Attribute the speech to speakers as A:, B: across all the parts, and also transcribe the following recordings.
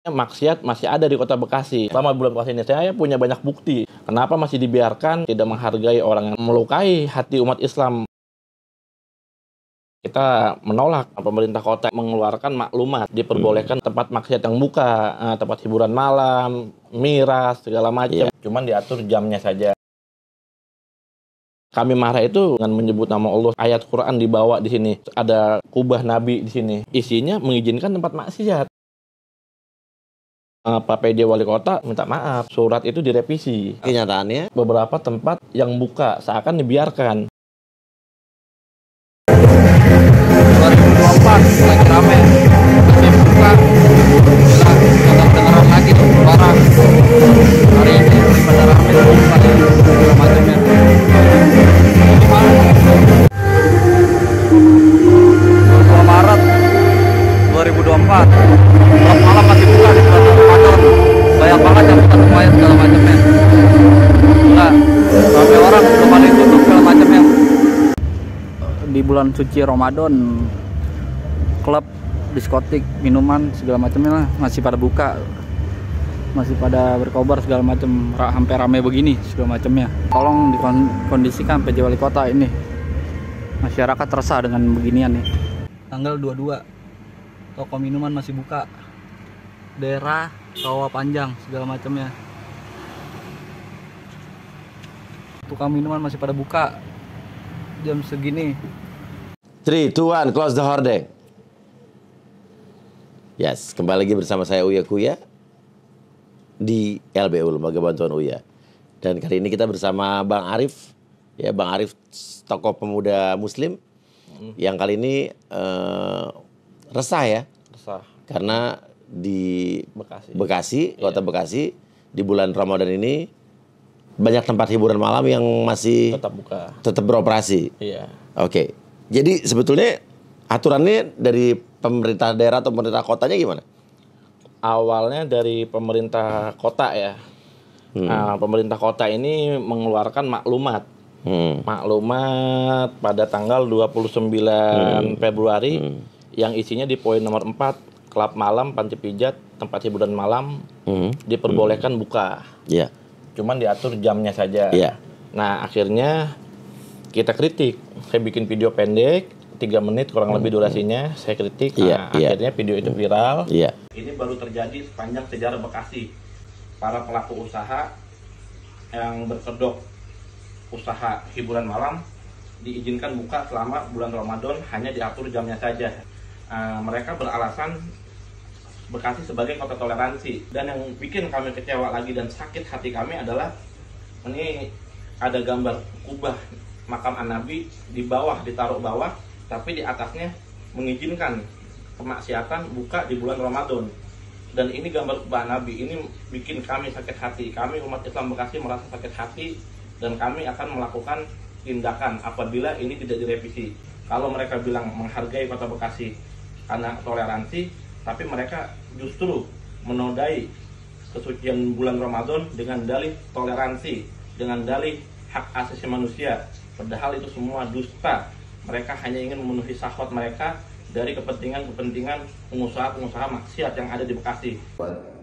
A: Maksiat masih ada di Kota Bekasi. Selama bulan puasa ini saya punya banyak bukti. Kenapa masih dibiarkan tidak menghargai orang yang melukai hati umat Islam. Kita menolak pemerintah kota mengeluarkan maklumat, diperbolehkan tempat maksiat yang buka, tempat hiburan malam, miras, segala macam. Cuman diatur jamnya saja. Kami marah itu dengan menyebut nama Allah. Ayat Quran dibawa di sini. Ada kubah Nabi di sini. Isinya mengizinkan tempat maksiat. Pak PD Wali Kota minta maaf. Surat itu direvisi.
B: Kenyataannya
A: Beberapa tempat yang buka seakan dibiarkan.
C: 2024 lagi rame, masih buka, gila, dengar lagi tuh barang hari ini pada rame tuh buka ya, segala macamnya. 22 Maret 2024 klub malam masih buka di bulan Ramadan, banyak banget yang buka semuanya segala macamnya. Nah, sampai orang belum ada yang tutup segala macamnya. Di bulan suci Ramadan, klub, diskotik, minuman segala macamnya lah masih pada buka, masih pada berkobar segala macam, hampir rame begini segala macamnya. Tolong dikondisikan PJ Wali Kota ini, masyarakat resah dengan beginian nih. Tanggal 22 toko minuman masih buka, daerah Rawa Panjang segala macamnya, tukang minuman masih pada buka jam segini.
B: 3, 2, 1, close the hordeng. Yes, kembali lagi bersama saya Uya Kuya di LBU, Lembaga Bantuan Uya. Dan kali ini kita bersama Bang Arif, ya Bang Arif, tokoh pemuda Muslim, yang kali ini resah ya, karena di Bekasi, Kota Bekasi, di bulan Ramadan ini banyak tempat hiburan malam yang masih tetap beroperasi.
A: Iya.
B: Oke. Jadi sebetulnya aturannya dari pemerintah daerah atau pemerintah kotanya gimana?
A: Awalnya dari pemerintah kota ya. Nah, pemerintah kota ini mengeluarkan maklumat. Maklumat pada tanggal 29 Februari yang isinya di poin nomor 4, klub malam, panti pijat, tempat hiburan malam diperbolehkan buka.
B: Iya.
A: Cuman diatur jamnya saja.
B: Iya.
A: Nah, akhirnya kita kritik. Saya bikin video pendek, 3 menit kurang lebih durasinya, saya kritik. Akhirnya video itu viral.
B: Iya.
A: Ini baru terjadi sepanjang sejarah Bekasi. Para pelaku usaha yang berkedok usaha hiburan malam diizinkan buka selama bulan Ramadan, hanya diatur jamnya saja. Mereka beralasan Bekasi sebagai kota toleransi. Dan yang bikin kami kecewa lagi dan sakit hati kami adalah ini ada gambar kubah makam An-Nabi di bawah, ditaruh bawah, tapi di atasnya mengizinkan kemaksiatan buka di bulan Ramadan. Dan ini gambar kubah Nabi, ini bikin kami sakit hati. Kami umat Islam Bekasi merasa sakit hati dan kami akan melakukan tindakan apabila ini tidak direvisi. Kalau mereka bilang menghargai Kota Bekasi karena toleransi, tapi mereka justru menodai kesucian bulan Ramadan dengan dalih toleransi, dengan dalih hak asasi manusia. Padahal itu semua dusta. Mereka hanya ingin memenuhi syahwat mereka dari kepentingan-kepentingan pengusaha-pengusaha maksiat yang ada di Bekasi.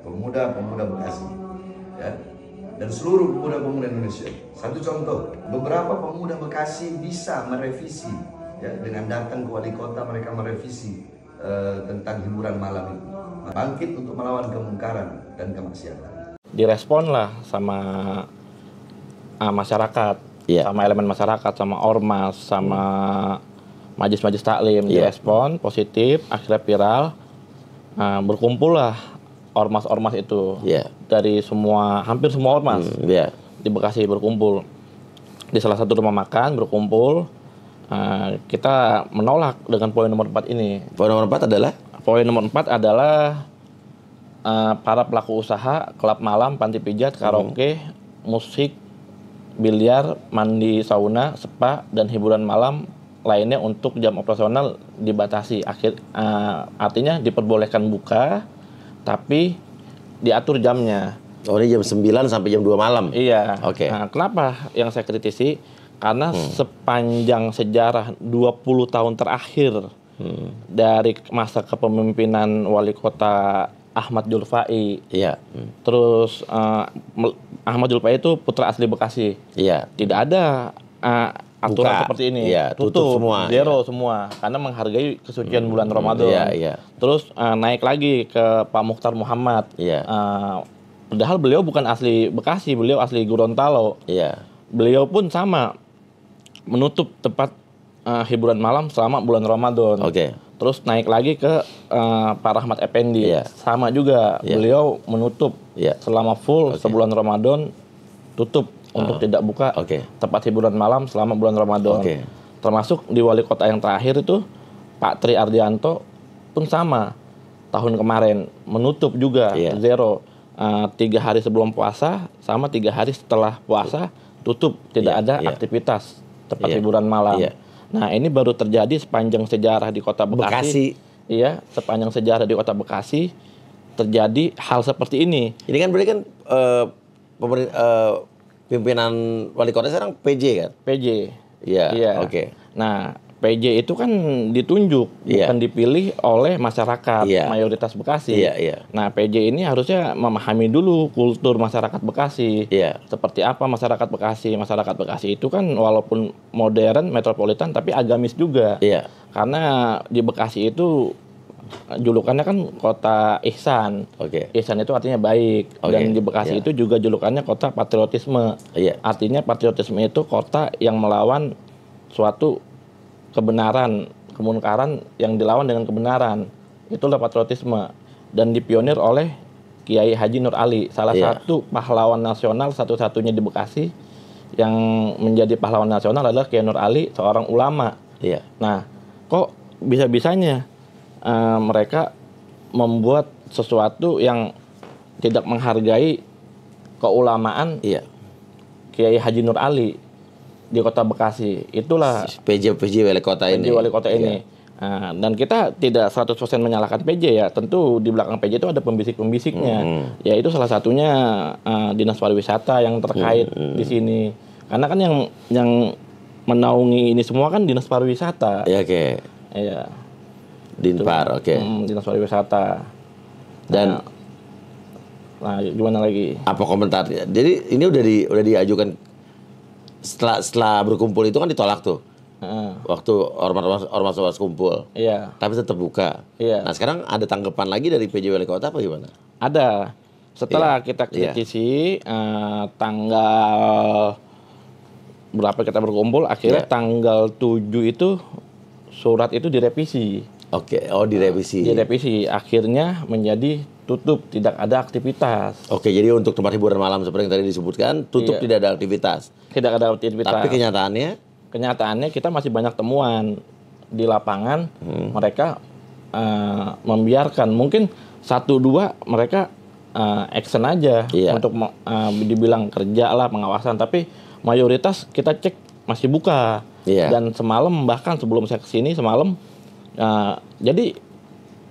D: Pemuda-pemuda Bekasi, ya, dan seluruh pemuda-pemuda Indonesia. Satu contoh, beberapa pemuda Bekasi bisa merevisi, ya, dengan datang ke wali kota mereka merevisi tentang hiburan malam ini, bangkit untuk melawan kemungkaran dan kemaksiatan.
A: Direspon lah sama masyarakat. Sama elemen masyarakat, sama ormas, sama majlis-majlis taklim, direspon positif, akhirnya viral. Berkumpullah ormas-ormas itu dari hampir semua ormas di Bekasi berkumpul di salah satu rumah makan, berkumpul. Kita menolak dengan poin nomor 4 ini.
B: Poin nomor 4 adalah?
A: Poin nomor 4 adalah para pelaku usaha, klub malam, panti pijat, karaoke, musik, biliar, mandi, sauna, spa, dan hiburan malam lainnya untuk jam operasional dibatasi. Artinya diperbolehkan buka, tapi diatur jamnya.
B: Oh, ini jam 9 sampai jam 2 malam?
A: Iya.
B: Oke.
A: Nah, kenapa yang saya kritisi? Karena sepanjang sejarah 20 tahun terakhir dari masa kepemimpinan Wali Kota Ahmad Julfai.
B: Iya.
A: Terus Ahmad Julfai itu putra asli Bekasi.
B: Iya.
A: Tidak ada aturan
B: Buka.
A: seperti ini.
B: Iya, tutup semua.
A: Zero semua. Karena menghargai kesucian bulan Ramadan.
B: Iya, iya.
A: Terus naik lagi ke Pak Mukhtar Muhammad.
B: Iya.
A: Padahal beliau bukan asli Bekasi, beliau asli Gorontalo.
B: Iya.
A: Beliau pun sama menutup tempat hiburan malam selama bulan Ramadan.
B: Oke.
A: Terus naik lagi ke Pak Rahmat Effendi.
B: Iya.
A: Sama juga,
B: Iya.
A: beliau menutup
B: Iya.
A: selama full sebulan Ramadan, tutup untuk tidak buka
B: Oke.
A: tempat hiburan malam selama bulan Ramadan.
B: Oke.
A: Termasuk di wali kota yang terakhir itu Pak Tri Ardianto pun sama, tahun kemarin menutup juga.
B: Iya.
A: Zero. 3 hari sebelum puasa sama 3 hari setelah puasa tutup, tidak
B: Iya,
A: ada
B: iya.
A: aktivitas tempat
B: Iya.
A: hiburan malam.
B: Iya.
A: Nah, ini baru terjadi sepanjang sejarah di kota
B: Bekasi.
A: Bekasi. Iya, sepanjang sejarah di kota Bekasi terjadi hal seperti ini.
B: Ini kan berarti kan pimpinan wali kota sekarang PJ kan?
A: PJ.
B: Iya. Oke.
A: Nah, PJ itu kan ditunjuk,
B: Iya.
A: bukan dipilih oleh masyarakat
B: Iya.
A: mayoritas Bekasi.
B: Iya, iya.
A: Nah, PJ ini harusnya memahami dulu kultur masyarakat Bekasi.
B: Iya.
A: Seperti apa masyarakat Bekasi? Masyarakat Bekasi itu kan walaupun modern, metropolitan, tapi agamis juga.
B: Iya.
A: Karena di Bekasi itu julukannya kan kota ihsan.
B: Oke.
A: Ihsan itu artinya baik.
B: Oke,
A: Dan di Bekasi
B: iya.
A: itu juga julukannya kota patriotisme.
B: Iya.
A: Artinya patriotisme itu kota yang melawan suatu kebenaran, kemungkaran yang dilawan dengan kebenaran. Itulah patriotisme. Dan dipionir oleh Kiai Haji Nur Ali, salah
B: Iya.
A: satu pahlawan nasional satu-satunya di Bekasi. Yang menjadi pahlawan nasional adalah Kiai Nur Ali, seorang ulama.
B: Iya.
A: Nah, kok bisa-bisanya mereka membuat sesuatu yang tidak menghargai keulamaan
B: Iya.
A: Kiai Haji Nur Ali di kota Bekasi. Itulah
B: PJ wali kota ini.
A: PJ wali kota
B: Iya.
A: ini. Nah, dan kita tidak 100% menyalahkan PJ ya. Tentu di belakang PJ itu ada pembisik-pembisiknya. Yaitu salah satunya Dinas Pariwisata yang terkait di sini. Karena kan yang menaungi ini semua kan Dinas Pariwisata.
B: Iya, oke.
A: Iya.
B: Dinpar, oke.
A: Dinas Pariwisata.
B: Dan
A: Nah, gimana lagi?
B: apa komentarnya? Jadi ini udah diajukan setelah berkumpul itu kan ditolak tuh.
A: Heeh.
B: Waktu ormas kumpul.
A: Iya.
B: Tapi tetap buka.
A: Iya.
B: Nah, sekarang ada tanggapan lagi dari PJ wali kota apa gimana?
A: Ada. Setelah
B: Iya.
A: kita
B: Iya.
A: kritisi tanggal berapa kita berkumpul, akhirnya
B: Iya.
A: tanggal 7 itu surat itu direvisi.
B: Oke, direvisi.
A: Direvisi, akhirnya menjadi tutup, tidak ada aktivitas.
B: Oke, jadi untuk tempat hiburan malam seperti yang tadi disebutkan, tutup
A: Iya.
B: tidak ada aktivitas.
A: Tidak ada aktivitas.
B: Tapi
A: Kenyataannya kita masih banyak temuan di lapangan, mereka membiarkan. Mungkin 1-2 mereka action aja
B: Iya.
A: untuk dibilang kerja lah, pengawasan, tapi mayoritas kita cek masih buka.
B: Iya.
A: Dan semalam, bahkan sebelum saya kesini semalam, jadi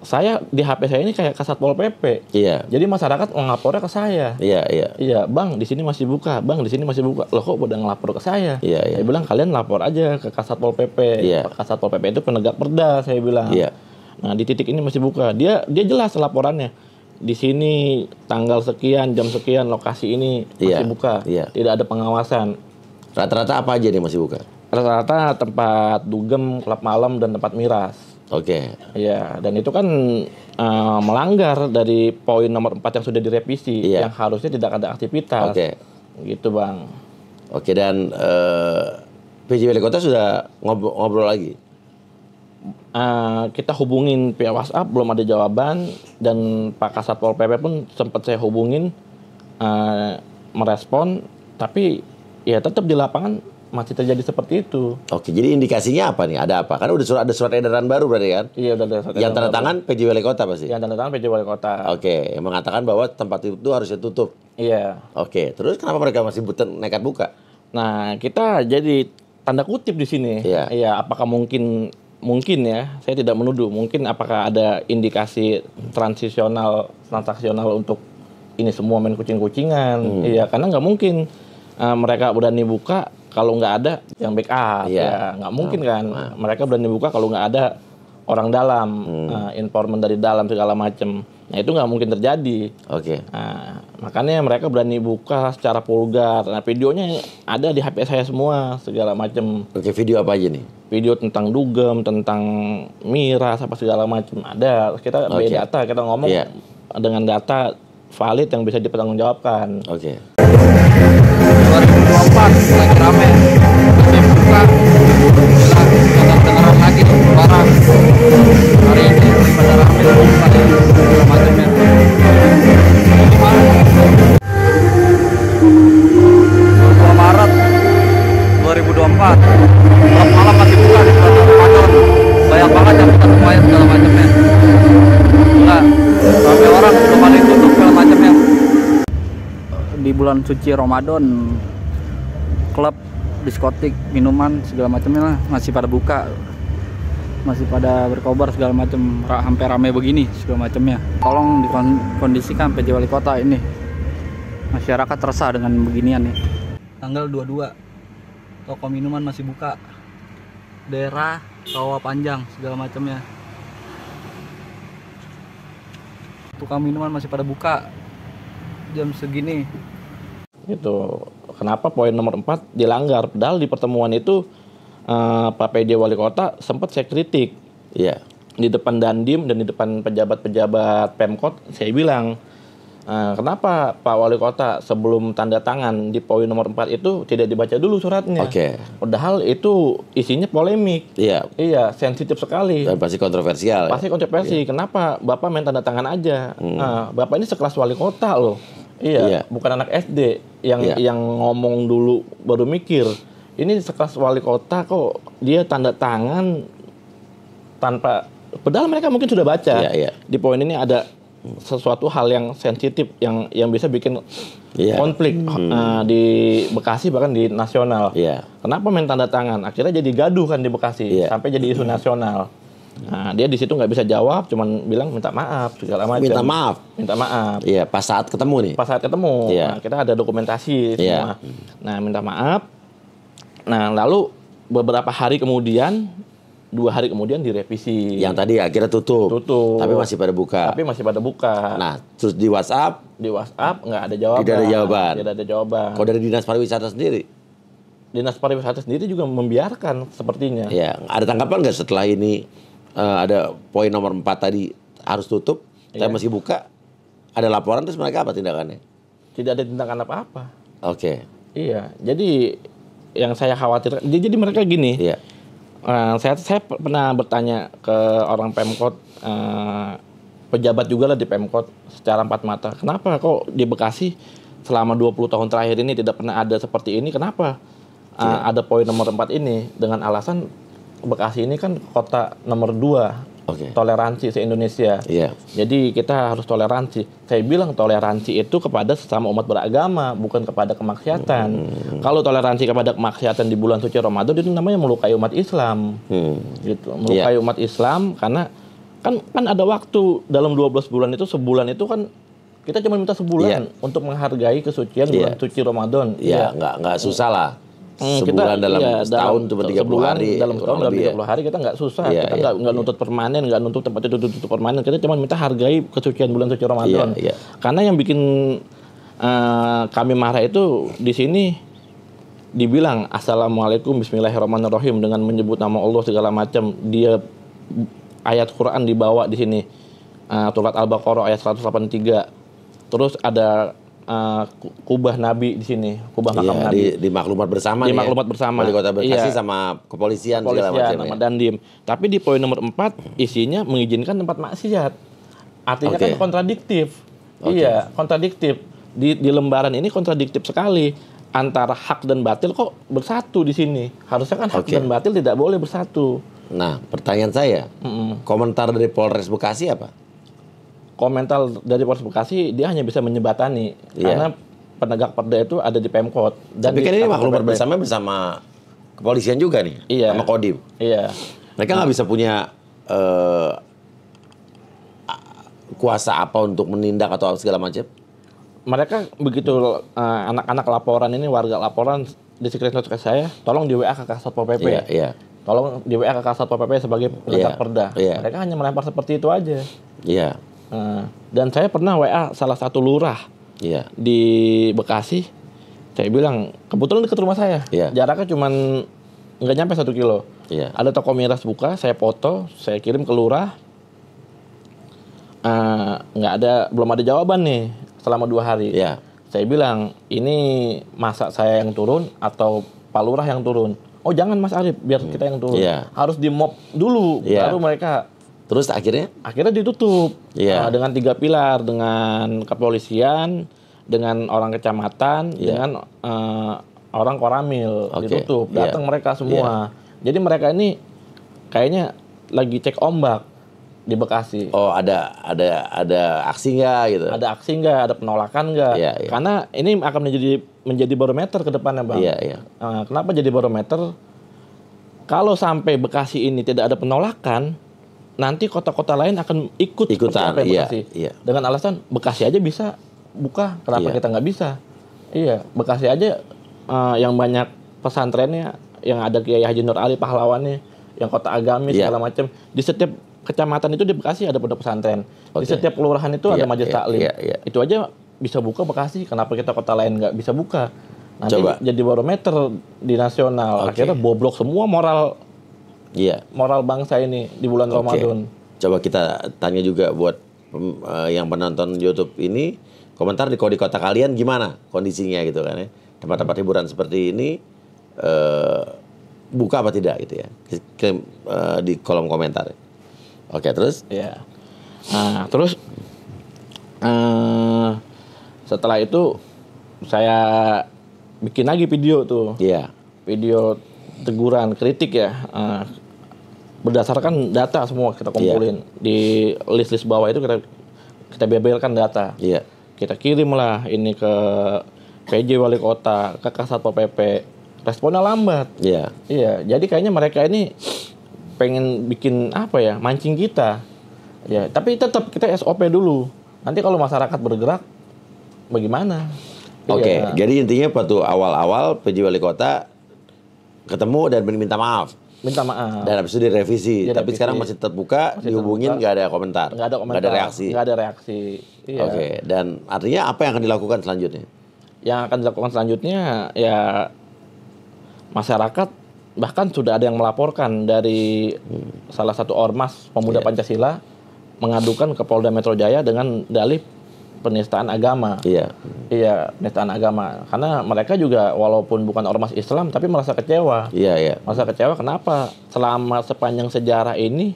A: saya di HP saya ini kayak Kasatpol PP.
B: Iya.
A: Jadi masyarakat ngelapornya ke saya.
B: Iya, iya.
A: Iya, Bang, di sini masih buka. Bang, di sini masih buka. Loh, kok udah ngelapor ke saya?
B: Iya, iya.
A: Saya bilang kalian lapor aja ke Kasatpol PP.
B: Iya.
A: Kasatpol PP itu penegak perda, saya bilang.
B: Iya.
A: Nah, di titik ini masih buka. Dia jelas laporannya. Di sini tanggal sekian, jam sekian, lokasi ini masih
B: Iya,
A: buka.
B: iya.
A: Tidak ada pengawasan.
B: Rata-rata apa aja nih masih buka?
A: Rata-rata tempat dugem, klub malam, dan tempat miras.
B: Oke.
A: Iya, dan itu kan melanggar dari poin nomor 4 yang sudah direvisi,
B: Iya.
A: yang harusnya tidak ada aktivitas.
B: Oke.
A: Gitu, Bang.
B: Oke, dan PJ wali kota sudah ngobrol lagi.
A: Kita hubungin via WhatsApp, belum ada jawaban, dan Pak Kasatpol PP pun sempat saya hubungin, merespon, tapi ya tetap di lapangan masih terjadi seperti itu.
B: Oke, jadi indikasinya apa nih? Ada apa? Kan ada surat edaran baru berarti kan?
A: Iya, udah ada.
B: Yang tanda tangan PJ wali kota pasti.
A: Yang tanda tangan PJ Wali Kota.
B: Oke, yang mengatakan bahwa tempat itu harusnya tutup.
A: Iya.
B: Oke, terus kenapa mereka masih nekat buka?
A: Nah, kita jadi tanda kutip di sini.
B: Iya.
A: Iya, apakah mungkin ya, saya tidak menuduh, mungkin apakah ada indikasi transaksional untuk ini semua main kucing-kucingan. Iya, karena nggak mungkin mereka berani buka kalau nggak ada yang backup.
B: Iya.
A: Ya, nggak mungkin kan. Mereka berani buka kalau nggak ada orang dalam, informan dari dalam segala macam. Nah itu nggak mungkin terjadi.
B: Oke.
A: Nah, makanya mereka berani buka secara vulgar. Nah videonya ada di HP saya semua segala macam.
B: Oke, video apa aja nih?
A: Video tentang dugem, tentang miras apa segala macam ada. Kita
B: Oke.
A: data, kita ngomong dengan data valid yang bisa dipertanggungjawabkan.
B: Oke.
C: 2024 lagi rame, masih buka, bilang dengar lagi barang hari ini pada rame buka ya segala macamnya. Gimana? 2 Maret 2024 klub malam masih buka di bulan Ramadan, banyak banget yang buka semuanya segala macamnya. Enggak, sampai orang udah paling tutup segala macamnya. Di bulan suci Ramadan, klub, diskotik, minuman segala macamnya lah masih pada buka, masih pada berkobar segala macam, hampir ramai begini segala macamnya. Tolong dikondisikan PJ Wali Kota ini, masyarakat resah dengan beginian nih. Tanggal 22 toko minuman masih buka, daerah Rawa Panjang segala macamnya, tukang minuman masih pada buka jam segini.
A: Itu kenapa poin nomor 4 dilanggar, padahal di pertemuan itu Pak PJ Wali Kota sempat saya kritik.
B: Iya.
A: Di depan Dandim dan di depan pejabat-pejabat Pemkot saya bilang, kenapa Pak Wali Kota sebelum tanda tangan di poin nomor 4 itu tidak dibaca dulu suratnya.
B: Oke.
A: Padahal itu isinya polemik.
B: Iya.
A: Iya, sensitif sekali.
B: Dan pasti kontroversial.
A: Pasti kontroversi. Kenapa Bapak main tanda tangan aja? Nah, Bapak ini sekelas wali kota loh. Iya, bukan anak SD yang ngomong dulu baru mikir. Ini sekelas wali kota kok dia tanda tangan tanpa, padahal mereka mungkin sudah baca. Di poin ini ada sesuatu hal yang sensitif yang bisa bikin konflik di Bekasi bahkan di nasional. Kenapa main tanda tangan? Akhirnya jadi gaduh kan di Bekasi sampai jadi isu nasional. Nah, dia di situ nggak bisa jawab, cuman bilang minta maaf segala macam. Minta maaf.
B: Iya, pas saat ketemu nih.
A: Pas saat ketemu. Nah, kita ada dokumentasi semua. Nah, minta maaf. Nah, lalu beberapa hari kemudian, 2 hari kemudian direvisi.
B: Yang tadi akhirnya tutup. Tapi masih pada buka. Nah, terus di WhatsApp
A: nggak ada jawaban.
B: Tidak ada jawaban. Kalau dari Dinas Pariwisata sendiri?
A: Dinas Pariwisata sendiri juga membiarkan sepertinya.
B: Ya, ada tanggapan nggak setelah ini ada poin nomor 4 tadi harus tutup, tapi masih buka? Ada laporan terus mereka apa tindakannya?
A: Tidak ada tindakan apa-apa.
B: Oke.
A: Iya, jadi yang saya khawatir, jadi mereka gini.
B: Iya.
A: Saya pernah bertanya ke orang Pemkot, pejabat juga lah di Pemkot secara empat mata. Kenapa kok di Bekasi selama 20 tahun terakhir ini tidak pernah ada seperti ini? Kenapa ada poin nomor 4 ini? Dengan alasan Bekasi ini kan kota nomor 2 toleransi se-Indonesia. Jadi kita harus toleransi. Saya bilang toleransi itu kepada sesama umat beragama, bukan kepada kemaksiatan. Kalau toleransi kepada kemaksiatan di bulan suci Ramadan itu namanya melukai umat Islam. Gitu. Melukai umat Islam karena kan ada waktu dalam 12 bulan itu, sebulan itu kan kita cuma minta sebulan untuk menghargai kesucian bulan suci Ramadan.
B: Nggak susah lah. Sebulan dalam setahun cuma 30 hari.
A: Dalam setahun dalam 30 hari kita nggak susah. Kita nggak nuntut permanen, nggak nuntut tempat itu tutup permanen. Kita cuma minta hargai kesucian bulan suci Ramadan. Karena yang bikin kami marah itu di sini dibilang Assalamualaikum Bismillahirrahmanirrahim dengan menyebut nama Allah segala macam. Dia ayat Quran dibawa di sini. Surat Al-Baqarah ayat 183. Terus ada kubah Nabi di sini, kubah makam Nabi.
B: Di maklumat bersama. Wali Kota Bekasi sama kepolisian segala macam.
A: Sama Dandim. Tapi di poin nomor 4 isinya mengizinkan tempat maksiat. Artinya kan kontradiktif. Iya, kontradiktif. Di lembaran ini kontradiktif sekali. Antara hak dan batil kok bersatu di sini. Harusnya kan hak dan batil tidak boleh bersatu.
B: Nah, pertanyaan saya, komentar dari Polres Bekasi apa?
A: Komentar dari Polres Bekasi, dia hanya bisa menyebatani karena penegak perda itu ada di Pemkot.
B: Tapi kan ini maklumat bersama kepolisian juga nih, sama Kodim. Mereka nggak bisa punya kuasa apa untuk menindak atau segala macam?
A: Mereka begitu anak-anak laporan ini, warga laporan di screenshot ke saya, tolong di WA ke Satpol PP. tolong di WA ke Kasat Pol PP sebagai pengantar
B: Iya,
A: perda.
B: iya.
A: Mereka hanya melempar seperti itu aja.
B: Iya.
A: Dan saya pernah WA salah satu lurah
B: Iya.
A: di Bekasi. Saya bilang, kebetulan dekat rumah saya.
B: Iya.
A: Jaraknya cuman nggak nyampe 1 kilo.
B: Iya.
A: Ada toko miras buka, saya foto, saya kirim ke lurah. Belum ada jawaban nih selama 2 hari.
B: Iya.
A: Saya bilang, ini masa saya yang turun atau Pak Lurah yang turun? Oh jangan Mas Arif, biar kita yang turun.
B: Iya.
A: Harus di mop dulu,
B: Iya.
A: baru mereka.
B: Terus akhirnya?
A: Akhirnya ditutup.
B: Iya.
A: Dengan 3 pilar, dengan kepolisian, dengan orang kecamatan,
B: Iya.
A: dengan orang Koramil.
B: Oke.
A: Ditutup,
B: Iya.
A: datang mereka semua. Jadi mereka ini kayaknya lagi cek ombak di Bekasi.
B: Oh, ada aksi nggak gitu?
A: Ada aksi nggak, ada penolakan nggak?
B: Iya, iya.
A: Karena ini akan menjadi barometer ke depannya, Bang.
B: Iya, iya.
A: Kenapa jadi barometer? Kalau sampai Bekasi ini tidak ada penolakan, nanti kota-kota lain akan ikut
B: Ikutan,
A: seperti apa
B: iya,
A: Bekasi.
B: iya.
A: Dengan alasan Bekasi aja bisa buka, kenapa
B: Iya.
A: kita nggak bisa? Iya, Bekasi aja yang banyak pesantrennya, yang ada Kiai Haji Nur Ali pahlawannya, yang kota agamis
B: Iya.
A: segala macam. Di setiap kecamatan itu di Bekasi ada pondok pesantren. Di
B: Oke.
A: setiap kelurahan itu ada
B: Iya,
A: majelis
B: iya,
A: taklim.
B: iya, iya.
A: Itu aja bisa buka Bekasi, kenapa kita kota lain nggak bisa buka? Nanti
B: Coba.
A: jadi barometer di nasional.
B: Oke.
A: Akhirnya boblok semua moral
B: Iya.
A: bangsa ini di bulan
B: Oke.
A: Ramadan.
B: Coba kita tanya juga buat yang penonton YouTube ini, komentar di kota kalian gimana kondisinya gitu kan ya. Tempat-tempat hiburan seperti ini buka apa tidak gitu ya. Di kolom komentar. Oke, terus?
A: Ya. Nah, terus setelah itu saya bikin lagi video tuh.
B: Iya.
A: Video teguran, kritik ya. Berdasarkan data semua kita kumpulin. Di list-list bawah itu kita bebelkan data.
B: Iya.
A: Kita kirimlah ini ke PJ Wali Kota, ke Kasat Pol PP. Responnya lambat.
B: Iya.
A: Iya, jadi kayaknya mereka ini pengen bikin apa ya, mancing kita. Ya, tapi tetap kita SOP dulu. Nanti kalau masyarakat bergerak, bagaimana?
B: Oke,
A: Iya.
B: jadi intinya waktu awal-awal PJ Wali Kota ketemu dan minta maaf.
A: Minta maaf.
B: Dan habis itu direvisi. Tapi
A: Direvisi.
B: sekarang masih terbuka,
A: Masih
B: dihubungin
A: terbuka.
B: nggak ada komentar.
A: Nggak ada komentar.
B: Nggak ada reaksi.
A: Nggak ada reaksi. Iya.
B: Oke, dan artinya apa yang akan dilakukan selanjutnya?
A: Yang akan dilakukan selanjutnya ya masyarakat, bahkan sudah ada yang melaporkan dari salah satu ormas pemuda
B: Iya.
A: Pancasila mengadukan ke Polda Metro Jaya dengan dalih penistaan agama.
B: Iya.
A: Iya, penistaan agama. Karena mereka juga walaupun bukan ormas Islam tapi merasa kecewa.
B: Iya, iya.
A: Merasa kecewa kenapa selama sepanjang sejarah ini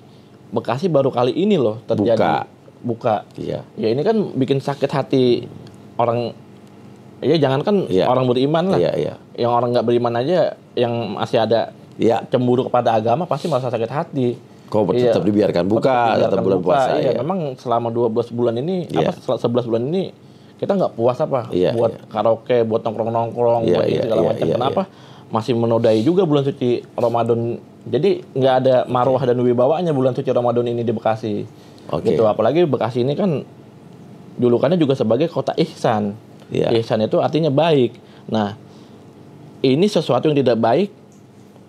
A: Bekasi baru kali ini loh terjadi buka.
B: Iya.
A: Ya ini kan bikin sakit hati orang. Ya jangankan
B: Iya.
A: orang beriman lah.
B: Iya, iya.
A: Yang orang nggak beriman aja yang masih ada
B: Iya.
A: cemburu kepada agama pasti merasa sakit hati.
B: Kok
A: Iya.
B: tetap dibiarkan buka,
A: Dibiarkan
B: tetap bulan
A: buka.
B: puasa.
A: Iya,
B: Iya.
A: memang selama 12 bulan ini,
B: Iya.
A: 11 bulan ini kita nggak puas apa?
B: Iya,
A: Buat
B: iya.
A: karaoke, buat nongkrong-nongkrong,
B: Iya,
A: buat
B: iya,
A: itu segala
B: iya,
A: macam.
B: iya,
A: Kenapa? Masih menodai juga bulan suci Ramadan. Jadi nggak ada marwah dan wibawanya bulan suci Ramadan ini di Bekasi.
B: Oke.
A: Gitu. Apalagi Bekasi ini kan julukannya juga sebagai kota ihsan.
B: Iya.
A: Ihsan itu artinya baik. Nah, ini sesuatu yang tidak baik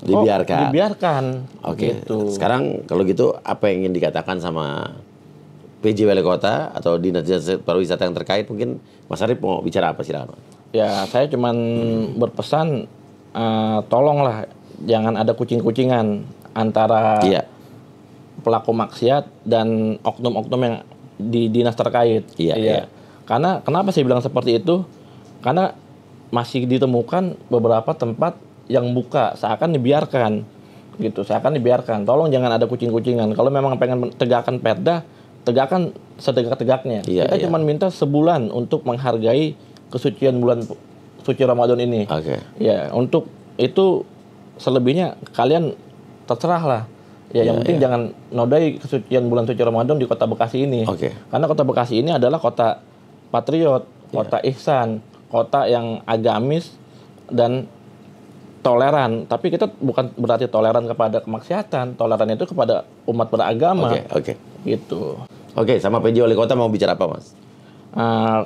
B: Dibiarkan.
A: dibiarkan.
B: Oke.
A: Gitu.
B: Sekarang kalau gitu apa yang ingin dikatakan sama PJ Wali Kota atau Dinas Pariwisata yang terkait, mungkin Mas Arif mau bicara apa, silakan.
A: Ya, saya cuman berpesan tolonglah jangan ada kucing-kucingan antara
B: Iya.
A: pelaku maksiat dan oknum-oknum yang di dinas terkait.
B: Iya, iya.
A: Karena kenapa saya bilang seperti itu? Karena masih ditemukan beberapa tempat yang buka seakan dibiarkan. Gitu, seakan dibiarkan. Tolong jangan ada kucing-kucingan. Kalau memang pengen tegakkan perda, tegakkan setegak-tegaknya.
B: Iya,
A: Kita
B: iya.
A: cuma minta sebulan untuk menghargai kesucian bulan suci Ramadan ini.
B: Oke.
A: Ya, untuk itu selebihnya kalian terserah lah. Ya, yang
B: Iya,
A: penting
B: iya.
A: jangan nodai kesucian bulan suci Ramadan di kota Bekasi ini.
B: Oke.
A: Karena kota Bekasi ini adalah kota patriot, kota ihsan, kota yang agamis dan toleran. Tapi kita bukan berarti toleran kepada kemaksiatan, toleran itu kepada umat beragama.
B: Oke, oke.
A: Gitu.
B: Oke, sama PJ Wali Kota mau bicara apa, Mas?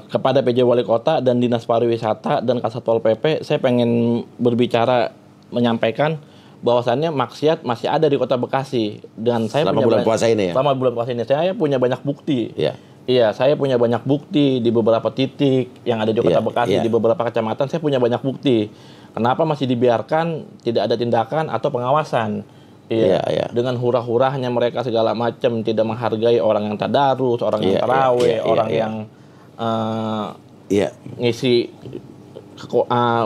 A: Kepada PJ Wali Kota dan Dinas Pariwisata dan Kasat Pol PP, saya pengen berbicara menyampaikan bahwasannya maksiat masih ada di Kota Bekasi dan saya
B: Selama bulan puasa ini ya?
A: Selama bulan puasa ini saya punya banyak bukti.
B: Iya.
A: Iya, saya punya banyak bukti di beberapa titik yang ada di Kota
B: Iya,
A: Bekasi,
B: iya.
A: di beberapa kecamatan saya punya banyak bukti. Kenapa masih dibiarkan tidak ada tindakan atau pengawasan? Iya,
B: Iya.
A: dengan hurah-hurahnya mereka segala macam, tidak menghargai orang yang tadarus, orang yang
B: Iya,
A: tarawih,
B: iya,
A: orang
B: iya.
A: yang
B: Iya.
A: ngisi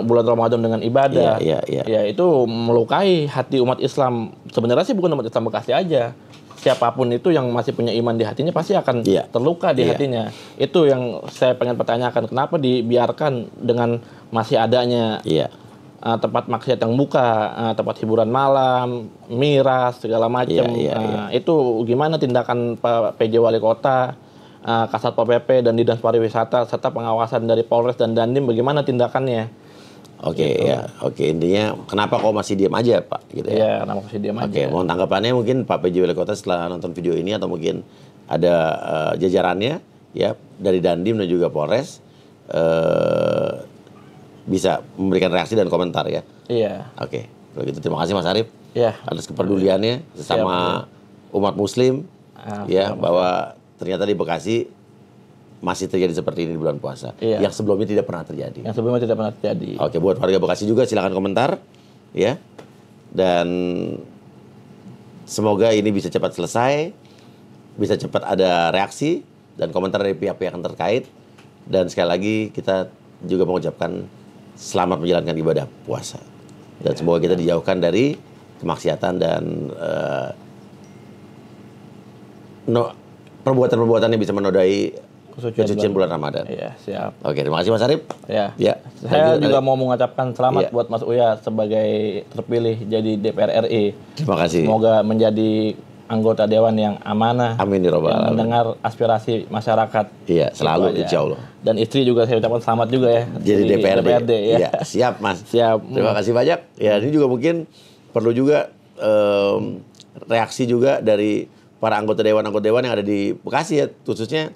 A: bulan Ramadan dengan ibadah.
B: Iya.
A: Ya, itu melukai hati umat Islam. Sebenarnya sih bukan umat Islam Bekasi aja. Siapapun itu yang masih punya iman di hatinya pasti akan
B: Iya.
A: terluka di
B: Iya.
A: hatinya. Itu yang saya pengen pertanyakan, kenapa dibiarkan dengan masih adanya
B: Iya.
A: tempat maksiat yang buka, tempat hiburan malam, miras segala macam.
B: Iya.
A: Itu gimana tindakan Pak PJ Wali Kota, Kasat Pol PP dan Dinas Pariwisata serta pengawasan dari Polres dan Dandim, bagaimana tindakannya?
B: Oke,
A: Gitu.
B: ya. Oke, intinya kenapa kok masih diam aja, Pak? Gitu ya.
A: Ya, kenapa masih diam aja?
B: Oke, mohon tanggapannya mungkin Pak PJ Wali Kota setelah nonton video ini atau mungkin ada jajarannya ya dari Dandim dan juga Polres bisa memberikan reaksi dan komentar ya.
A: Iya.
B: Oke, kalau gitu terima kasih Mas Arief
A: Ya.
B: atas kepeduliannya sesama umat Muslim ya bahwa ternyata di Bekasi masih terjadi seperti ini di bulan puasa
A: Iya.
B: yang sebelumnya tidak pernah terjadi.
A: Yang sebelumnya tidak pernah terjadi.
B: Oke, buat warga Bekasi juga silakan komentar ya. Dan semoga ini bisa cepat selesai, bisa cepat ada reaksi dan komentar dari pihak-pihak yang terkait. Dan sekali lagi kita juga mengucapkan selamat menjalankan ibadah puasa. Dan semoga kita dijauhkan dari kemaksiatan dan perbuatan-perbuatan yang bisa menodai kesucian bulan Ramadan.
A: Iya, siap.
B: Oke, terima kasih Mas Arief.
A: Ya.
B: Ya.
A: Saya
B: Lanjut,
A: juga mau mengucapkan selamat
B: Iya.
A: buat Mas Uya sebagai terpilih jadi DPR RI.
B: Terima kasih.
A: Semoga menjadi anggota dewan yang amanah.
B: Amin ya rabbal
A: yang
B: alamin.
A: mendengar aspirasi masyarakat.
B: Iya, selalu
A: Itu aja.
B: insya Allah.
A: Dan istri juga saya ucapkan selamat juga ya.
B: Jadi DPRD.
A: ya.
B: Iya, siap Mas.
A: Siap.
B: Terima kasih banyak. Ya, ini juga mungkin perlu juga reaksi juga dari para anggota dewan yang ada di Bekasi ya, khususnya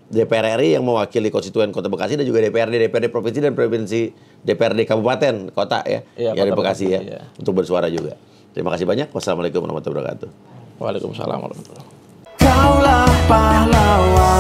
B: DPR RI yang mewakili konstituen Kota Bekasi dan juga DPRD provinsi dan provinsi DPRD kabupaten kota ya,
A: Iya,
B: yang ada di
A: Kota
B: Bekasi ya,
A: Bekasi, iya.
B: untuk bersuara juga. Terima kasih banyak. Wassalamualaikum warahmatullahi wabarakatuh.
A: Waalaikumsalam warahmatullahi wabarakatuh.
E: Kaulah pahlawan.